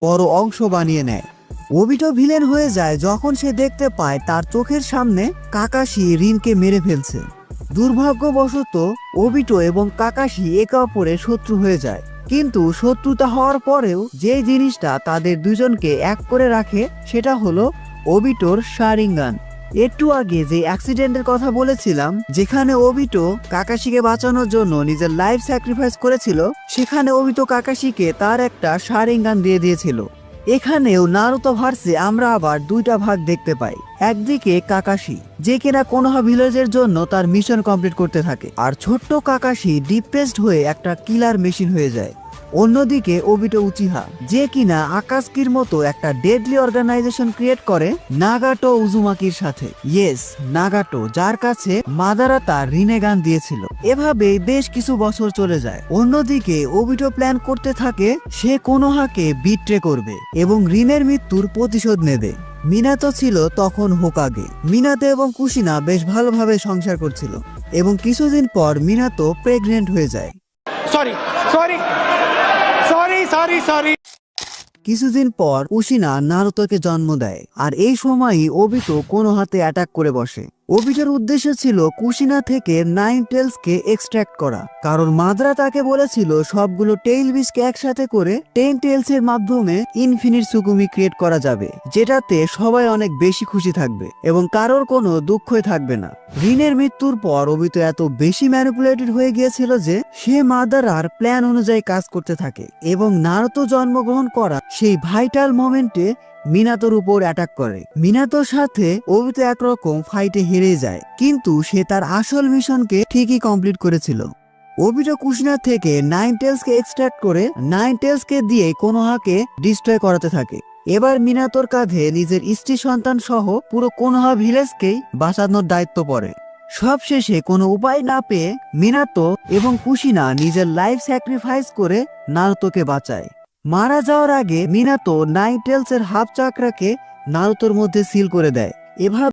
বড় অংশ বানিয়ে নেয়। ওবিটো ভিলেন হয়ে যায় যখন সে দেখতে পায় তার চোখের সামনে কাকাশি রিনকে মেরে ফেলছে। দুর্ভাগ্যবশত ওবিটো এবং কাকাশি একে অপরের শত্রু হয়ে যায়, কিন্তু শত্রুতা হওয়ার পরেও যে জিনিসটা তাদের দুজনকে এক করে রাখে সেটা হলো ওবিটোর শারিঙ্গান। একটু আগে যে অ্যাক্সিডেন্টের কথা বলেছিলাম, যেখানে ওবিটো কাকাশিকে বাঁচানোর জন্য নিজের লাইফ স্যাক্রিফাইস করেছিল, সেখানে ওবিটো কাকাশিকে তার একটা শারিঙ্গান দিয়ে দিয়েছিল। এখানেও নারুতো ভার্সে আমরা আবার দুইটা ভাগ দেখতে পাই। একদিকে কাকাশি, যে কিনা কোনোহা ভিলেজের জন্য তার মিশন কমপ্লিট করতে থাকে, আর ছোট্ট কাকাশি ডিপ্রেসড হয়ে একটা কিলার মেশিন হয়ে যায়। অন্যদিকে ওবিটো উচিহা, যে কিনা আকাশকির মতো একটা ডেডলি অর্গানাইজেশন ক্রিয়েট করে নাগাটো উজুমাকির সাথে। ইয়েস, নাগাটো, যার কাছে মাদারা তার রিনেগান দিয়েছিল। এভাবেই বেশ কিছু বছর চলে যায়। অন্যদিকে ওবিটো প্ল্যান করতে থাকে সে কোনোহাকে বিট্রে করবে এবং রিনের মৃত্যুর প্রতিশোধ নেবে। মিনাতো ছিল তখন হোকাগে। মিনাতো এবং কুশিনা বেশ ভালোভাবে সংসার করছিল এবং কিছুদিন পর মিনাতো প্রেগনেন্ট হয়ে যায়। কিছুদিন পর কুশিনা নারুতোকে জন্ম দেয়, আর এই সময়ই ওবিটো কোনোহাতে অ্যাটাক করে বসে। ওবিটোর উদ্দেশ্য ছিল কুশিনা থেকে 9 টেলসকে এক্সট্র্যাক্ট করা, কারণ মাদ্রা তাকে বলেছিল সবগুলো টেইল বিচকে একসাথে করে 10 টেলস এর মাধ্যমে ইনফিনিট সুকুমি ক্রিয়েট করা যাবে, যেটাতে সবাই অনেক বেশি খুশি থাকবে এবং কারোর কোনো দুঃখই থাকবে না। রিনের মৃত্যুর পর ওবিটো এত বেশি ম্যানিপুলেটেড হয়ে গিয়েছিল যে সে মাদারার প্ল্যান অনুযায়ী কাজ করতে থাকে এবং নারুতো জন্মগ্রহণ করা সেই ভাইটাল মোমেন্টে মিনাতোর উপর অ্যাটাক করে। মিনাতোর সাথে ওবিটো একরকম ফাইটে হেরে যায়, কিন্তু সে তার আসল মিশনকে ঠিকই কমপ্লিট করেছিল। ওবিটো কুশিনা থেকে 9 টেলসকে এক্সট্রাক্ট করে 9 টেলসকে দিয়ে কোনোহাকে ডিস্ট্রয় করাতে থাকে। এবার মিনাতোর কাঁধে নিজের স্ত্রী সন্তান সহ পুরো কোনোহা ভিলেজকেই বাঁচানোর দায়িত্ব পড়ে। সবশেষে কোনো উপায় না পেয়ে মিনাতো এবং কুশিনা নিজের লাইফ স্যাক্রিফাইস করে নারুতোকে বাঁচায়। মারা যাওয়ার আগে মিনাতো 9 টেলস এর হাফ চাকরাকে নারুতোর মধ্যে সিল করে দেয়। এভাবে